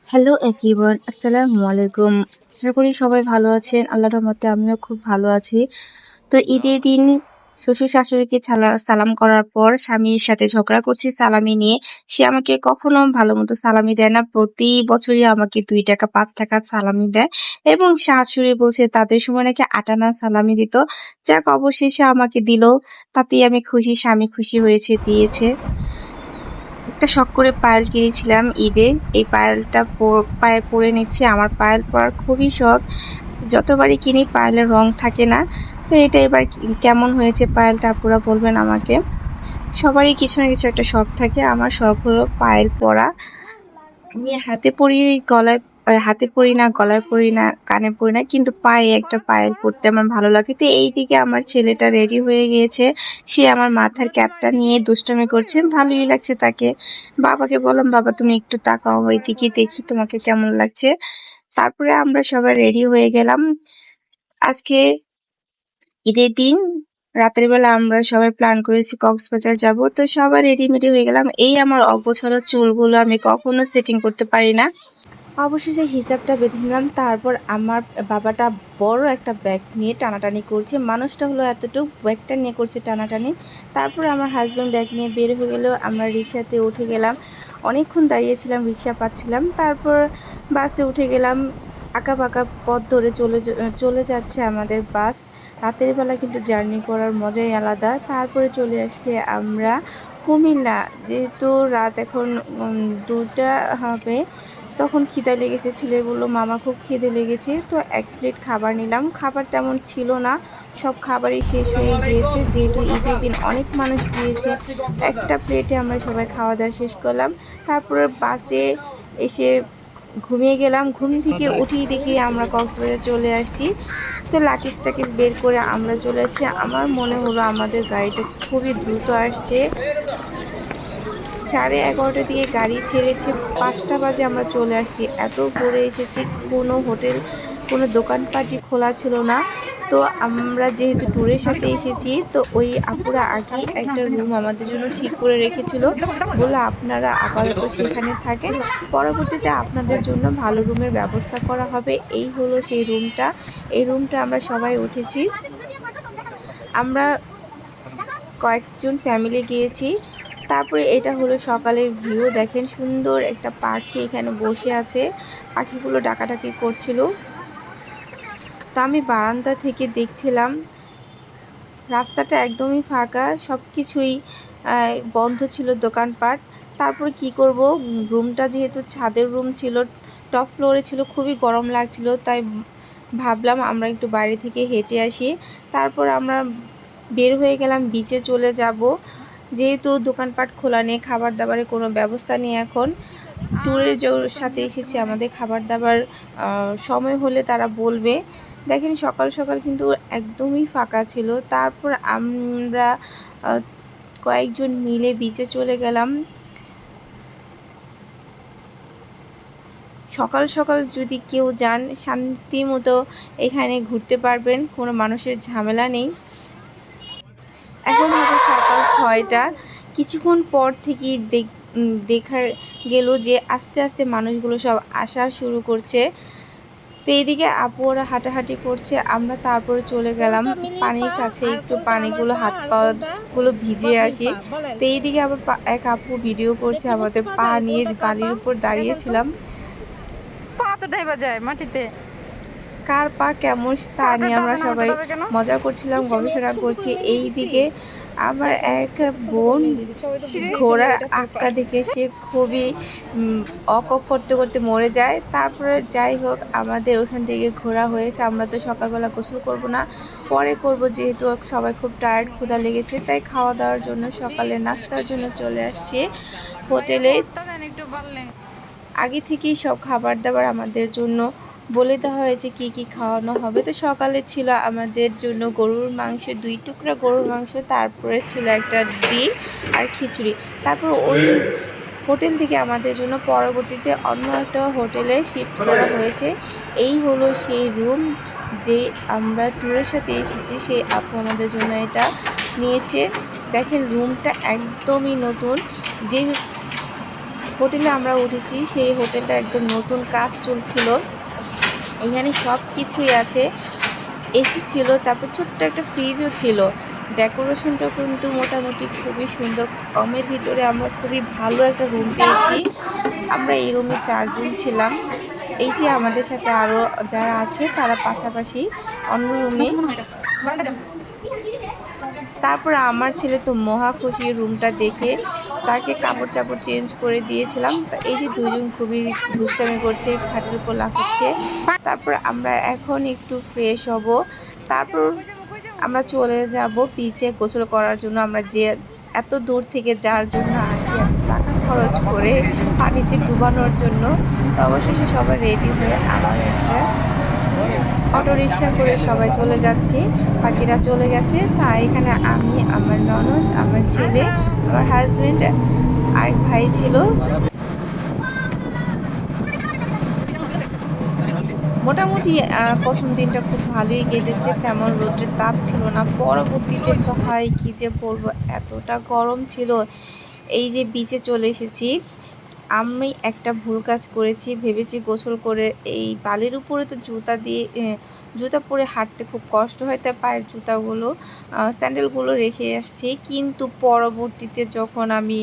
Hello everyone, আসসালামু আলাইকুম। আশা করি সবাই ভালো আছেন। আল্লাহর রহমতে আমিও খুব ভালো আছি। তো ঈদের দিন শ্বশুর শাশুড়িকে সালাম করার পর স্বামীর সাথে ঝগড়া করছি সালামি নিয়ে। সে আমাকে কখনো ভালো মতো সালামি দেয় না, প্রতি বছরই আমাকে 2 টাকা 5 টাকা সালামি দেয়। এবং শাশুড়ি বলছে তাদের সময় নাকি 8 আনা সালামি দিত। যাক, অবশেষে আমাকে দিল, তাতেই আমি খুশি। স্বামী খুশি হয়েছে, দিয়েছে। একটা শখ করে পায়েল কিনেছিলাম ঈদে। এই পায়েলটা পায়ে পরে নিচ্ছি। আমার পায়েল পরার খুবই শখ। যতবারই কিনি পায়েলের রং থাকে না। তো এটা এবার কেমন হয়েছে পায়েলটা আপুরা বলবেন আমাকে। সবারই কিছু না কিছু একটা শখ থাকে। আমার শখ হলো পায়েল পরা। আমি হাতে পরি, গলায় হাতে পরি না, গলায় পরি না, কানে পরি না, কিন্তু পায়ে একটা পায়েল পরতে আমার ভালো লাগে। তো এইদিকে আমার ছেলেটা রেডি হয়ে গিয়েছে। সে আমার মাথার ক্যাপটা নিয়ে দুষ্টামি করছে, ভালোই লাগছে তাকে। বাবাকে বললাম, বাবা তুমি একটু তাকাও ওইদিকে, দেখি তোমাকে কেমন লাগছে। তারপরে আমরা সবাই রেডি হয়ে গেলাম। আজকে ঈদের দিন রাতের বেলা আমরা সবাই প্ল্যান করেছি কক্সবাজার যাব। তো সবাই রেডিমেডি হয়ে গেলাম। এই আমার অগোছালো চুলগুলো আমি কখনো সেটিং করতে পারি না। অবশেষে হিসাবটা বেঁধে নিলাম। তারপর আমার বাবাটা বড় একটা ব্যাগ নিয়ে টানাটানি করছে। মানুষটা হলো এতটুকু, ব্যাগটা নিয়ে করছে টানাটানি। তারপর আমার হাজব্যান্ড ব্যাগ নিয়ে বের হয়ে গেল। আমরা রিক্সাতে উঠে গেলাম। অনেকক্ষণ দাঁড়িয়েছিলাম, রিক্সা পাচ্ছিলাম। তারপর বাসে উঠে গেলাম। আঁকাবাঁকা পথ ধরে চলে যাচ্ছে আমাদের বাস। রাতের বেলা কিন্তু জার্নি করার মজাই আলাদা। তারপরে চলে আসছে আমরা কুমিল্লা। যেহেতু রাত এখন 2টা হবে, তখন খিদে লেগেছে। ছেলে বলল, মামা খুব খিদে লেগেছে। তো 1 প্লেট খাবার নিলাম। খাবার তেমন ছিল না, সব খাবারই শেষ হয়ে গিয়েছে। যেহেতু ঈদের দিন অনেক মানুষ গিয়েছে, একটা প্লেটে আমরা সবাই খাওয়া দাওয়া শেষ করলাম। তারপরে বাসে এসে ঘুমিয়ে গেলাম। ঘুম থেকে উঠেই দেখি আমরা কক্সবাজার চলে আসছি। তো লাকিজ টাকিজ বের করে আমরা চলে আসছি। আমার মনে হলো আমাদের গাড়িটা খুবই দ্রুত আসছে। 11:30টার দিকে গাড়ি ছেড়েছে, 5টা বাজে আমরা চলে আসছি। এত ভোরে এসেছি, কোনো হোটেল, কোনো দোকানপাটই খোলা ছিল না। তো আমরা যেহেতু ট্যুরের সাথে এসেছি, তো ওই আপুরা আগেই একটা রুম আমাদের জন্য ঠিক করে রেখেছিল। বললো আপনারা আপাতত সেখানে থাকেন, পরবর্তীতে আপনাদের জন্য ভালো রুমের ব্যবস্থা করা হবে। এই হলো সেই রুমটা। এই রুমটা আমরা সবাই উঠেছি। আমরা কয়েকজন ফ্যামিলি গিয়েছি। তারপরে এটা হলো সকালের ভিউ। দেখেন সুন্দর একটা পাখি এখানে বসে আছে, পাখিগুলো ডাকাডাকি করছিল। তো আমি বারান্দা থেকে দেখছিলাম। রাস্তাটা একদমই ফাঁকা, সব কিছুই বন্ধ ছিল, দোকানপাট। তারপরে কি করব, রুমটা যেহেতু ছাদের রুম ছিল, টপ ফ্লোরে ছিল, খুবই গরম লাগছিল। তাই ভাবলাম আমরা একটু বাইরে থেকে হেঁটে আসি। তারপর আমরা বের হয়ে গেলাম, বিচে চলে যাব। যেহেতু দোকানপাট খোলা নেই, খাবার দাবারের কোনো ব্যবস্থা নেই এখন। ট্যুরের সাথে এসেছি, আমাদের খাবার দাবার সময় হলে তারা বলবে। দেখেন সকাল সকাল কিন্তু একদমই ফাঁকা ছিল। তারপর আমরা কয়েকজন মিলে বিচে চলে গেলাম। সকাল সকাল যদি কেউ যান, শান্তি মতো এখানে ঘুরতে পারবেন, কোনো মানুষের ঝামেলা নেই। এখন হবে সকাল 6টা। কিছুক্ষণ পর থেকেই দেখা গেল যে আস্তে আস্তে মানুষগুলো সব আসা শুরু করছে। তো এইদিকে আপু ওরা হাঁটাহাঁটি করছে, আমরা তারপরে চলে গেলাম পানির কাছে, একটু পানিগুলো হাত পাগুলো ভিজিয়ে আসি। তো এইদিকে আবার এক আপু ভিডিও করছে, আমাদের পা নিয়ে বালির উপর দাঁড়িয়েছিলাম। পা তো ডাইবা যায় মাটিতে। কার পা কেমন তা নিয়ে আমরা সবাই মজা করছিলাম, গবেষণা করছি। এই দিকে আমার এক বোন ঘোড়ার আক্কা দেখে সে খুবই অক করতে করতে মরে যায়। তারপরে যাই হোক, আমাদের ওখান থেকে ঘোরা হয়েছে। আমরা তো সকালবেলা গোসল করব না, পরে করব, যেহেতু সবাই খুব টায়ার্ড, ক্ষুধা লেগেছে। তাই খাওয়া দাওয়ার জন্য সকালে নাস্তার জন্য চলে আসছি হোটেলে। আগে থেকেই সব খাবার দাবার আমাদের জন্য বলে দেওয়া হয়েছে কি কি খাওয়ানো হবে। তো সকালে ছিল আমাদের জন্য গরুর মাংস, 2 টুকরা গরুর মাংস, তারপরে ছিল একটা ডিম আর খিচুড়ি। তারপর ওই হোটেল থেকে আমাদের জন্য পরবর্তীতে অন্য একটা হোটেলে শিফট করা হয়েছে। এই হলো সেই রুম, যে আমরা ট্যুরের সাথে এসেছি, সেই আপু আমাদের জন্য এটা নিয়েছে। দেখেন রুমটা একদমই নতুন। যে হোটেলে আমরা উঠেছি, সেই হোটেলটা একদম নতুন কাজ চলছিল। এখানে সব কিছুই আছে, এসি ছিল, তারপর ছোট্ট একটা ফ্রিজও ছিল। ডেকোরেশনটা কিন্তু মোটামুটি খুবই সুন্দর। কমের ভিতরে আমরা খুবই ভালো একটা রুম পেয়েছি। আমরা এই রুমে 4 জন ছিলাম। এই যে আমাদের সাথে আরও যারা আছে তারা পাশাপাশি অন্য রুমে। তারপর আমার ছেলে তো মহা খুশি রুমটা দেখে, তাকে কাপড় চাপড় চেঞ্জ করে দিয়েছিলাম। এই যে দুজন খুবই দুষ্টামি করছে, খাটের উপর লাফাচ্ছে। তারপর আমরা এখন একটু ফ্রেশ হব, তারপর আমরা চলে যাব বিচে গোসল করার জন্য। আমরা যে এত দূর থেকে যার জন্য আসি, এত টাকা খরচ করে পানিতে ডুবানোর জন্য, তো অবশেষে সবাই রেডি হয়ে আবার একটা অটো রিক্সা করে সবাই চলে যাচ্ছি। বাকিরা চলে গেছে। তাই এখানে আমি, আমার ননদ, আমার ছেলে, আমার হাজবেন্ড, আরেক ভাই ছিল। মোটামুটি প্রথম দিনটা খুব ভালোই কেটেছে, তেমন রোদ্রের তাপ ছিল না। পরবর্তীতে তো হয় কি যে বলবো, এতটা গরম ছিল। এই যে বিচে চলে এসেছি, আমি একটা ভুল কাজ করেছি, ভেবেছি গোসল করে এই বালির উপরে তো জুতা দিয়ে জুতা পরে হাঁটতে খুব কষ্ট হয়, তাই পায়ের জুতাগুলো স্যান্ডেলগুলো রেখে আসছি। কিন্তু পরবর্তীতে যখন আমি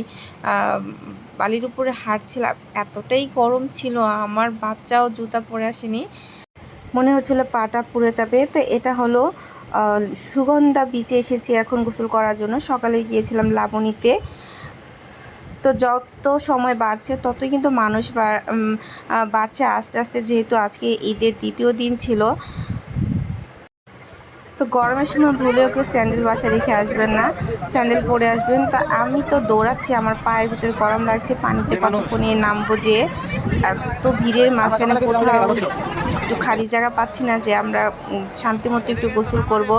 বালির উপরে হাঁটছিলাম, এতটাই গরম ছিল, আমার বাচ্চাও জুতা পরে আসেনি, মনে হচ্ছিল পাটা পুড়ে যাবে। তো এটা হলো সুগন্ধা বিচে এসেছি এখন গোসল করার জন্য। সকালে গিয়েছিলাম লাবণীতে। তো যত সময় বাড়ছে ততই কিন্তু মানুষ বাড়ছে আস্তে আস্তে, যেহেতু আজকে ঈদের দ্বিতীয় দিন ছিল। তো গরমের সময় ভুলেও কেউ স্যান্ডেল বাসায় রেখে আসবেন না, স্যান্ডেল পরে আসবেন। তা আমি তো দৌড়াচ্ছি, আমার পায়ের ভিতরে গরম লাগছে, পানিতে কতক্ষণে নামবো যে। তো ভিড়ের মাঝখানে কোথাও একটু খালি জায়গা পাচ্ছি না যে আমরা শান্তিমতো একটু গোসল করব।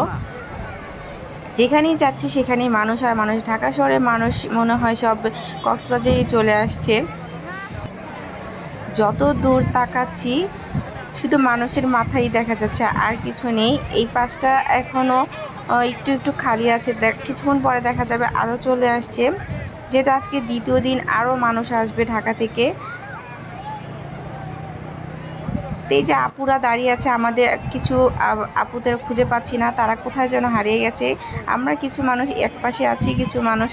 যেখানেই যাচ্ছি সেখানেই মানুষ আর মানুষ। ঢাকা শহরের মানুষ মনে হয় সব কক্সবাজারেই চলে আসছে। যত দূর তাকাচ্ছি শুধু মানুষের মাথাই দেখা যাচ্ছে, আর কিছু নেই। এই পাশটা এখনও একটু একটু খালি আছে, কিছুক্ষণ পরে দেখা যাবে আরও চলে আসছে। যেহেতু আজকে দ্বিতীয় দিন, আরও মানুষ আসবে ঢাকা থেকে। তো এই যে আপুরা দাঁড়িয়ে আছে, আমাদের কিছু আপুদের খুঁজে পাচ্ছি না, তারা কোথায় যেন হারিয়ে গেছে। আমরা কিছু মানুষ এক পাশে আছি, কিছু মানুষ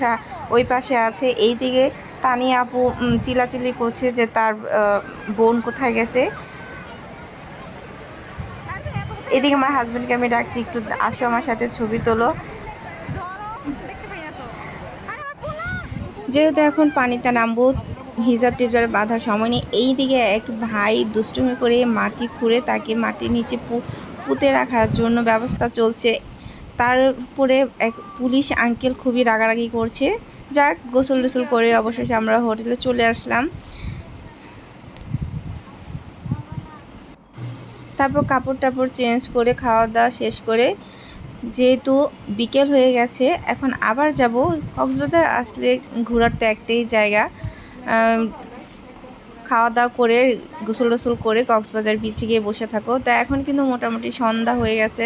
ওই পাশে আছে। এই দিকে তানিয়া আপু চিল্লাচিল্লি করছে যে তার বোন কোথায় গেছে। এদিকে আমার হাজব্যান্ডকে আমি ডাকছি, একটু আসো আমার সাথে ছবি তোলো। যেহেতু এখন পানিতে নামবো, হিজাব টিজাব বাঁধার সময় নেই। এইদিকে এক ভাই দুষ্টুমি করে মাটি খুঁড়ে তাকে মাটির নিচে পুঁতে রাখার জন্য ব্যবস্থা চলছে। তারপরে এক পুলিশ আঙ্কেল খুবই রাগারাগি করছে। যাক, গোসল টোসল করে অবশেষে আমরা হোটেলে চলে আসলাম। তারপর কাপড় টাপড় চেঞ্জ করে খাওয়া দাওয়া শেষ করে, যেহেতু বিকেল হয়ে গেছে, এখন আবার যাব। কক্সবাজার আসলে ঘোরার তো একটাই জায়গা, খাওয়া দাওয়া করে গোসল টোসল করে কক্সবাজার বিচে গিয়ে বসে থাকো। তা এখন কিন্তু মোটামুটি সন্ধ্যা হয়ে গেছে।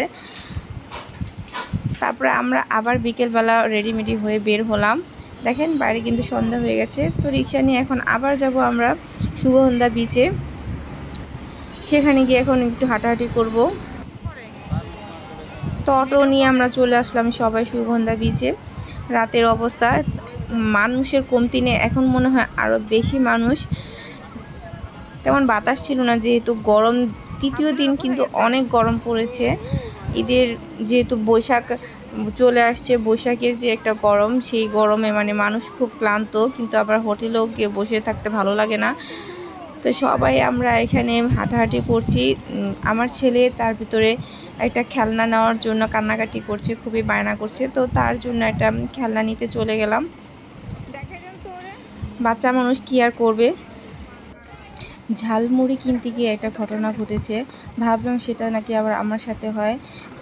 তারপরে আমরা আবার বিকেলবেলা রেডিমেডি হয়ে বের হলাম। দেখেন বাইরে কিন্তু সন্ধ্যা হয়ে গেছে। তো রিক্সা নিয়ে এখন আবার যাব আমরা সুগন্ধা বিচে। সেখানে গিয়ে এখন একটু হাঁটাহাঁটি করব। তো অটো নিয়ে আমরা চলে আসলাম সবাই সুগন্ধা বিচে। রাতের অবস্থা, মানুষের কমতি নেই, এখন মনে হয় আরও বেশি মানুষ। তেমন বাতাস ছিল না, যেহেতু গরম তৃতীয় দিন, কিন্তু অনেক গরম পড়েছে। ঈদের যেহেতু বৈশাখ চলে আসছে, বৈশাখের যে একটা গরম, সেই গরমে মানে মানুষ খুব ক্লান্ত, কিন্তু আবার হোটেলেও গিয়ে বসে থাকতে ভালো লাগে না। তো সবাই আমরা এখানে হাঁটাহাঁটি করছি। আমার ছেলে তার ভিতরে একটা খেলনা নেওয়ার জন্য কান্নাকাটি করছে, খুবই বায়না করছে। তো তার জন্য একটা খেলনা নিতে চলে গেলাম। বাচ্চা মানুষ কি আর করবে। ঝালমুড়ি কিনতে গিয়ে একটা ঘটনা ঘটেছে, ভাবলাম সেটা নাকি আবার আমার সাথে হয়।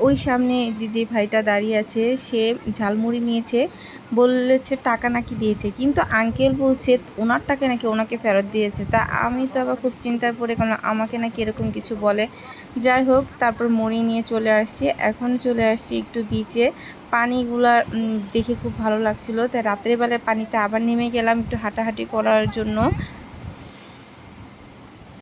ওই সামনে যে ভাইটা দাঁড়িয়ে আছে, সে ঝালমুড়ি নিয়েছে, বলেছে টাকা নাকি দিয়েছে, কিন্তু আঙ্কেল বলছে ওনার টাকা নাকি ওনাকে ফেরত দিয়েছে। তা আমি তো আবার খুব চিন্তায় পড়ে গেলাম, আমাকে নাকি এরকম কিছু বলে। যাই হোক, তারপর মুড়ি নিয়ে চলে আসছি। এখন চলে আসছি একটু বিচে। পানিগুলা দেখে খুব ভালো লাগছিল, তাই রাত্রেবেলায় পানিতে আবার নেমে গেলাম একটু হাঁটাহাঁটি করার জন্য।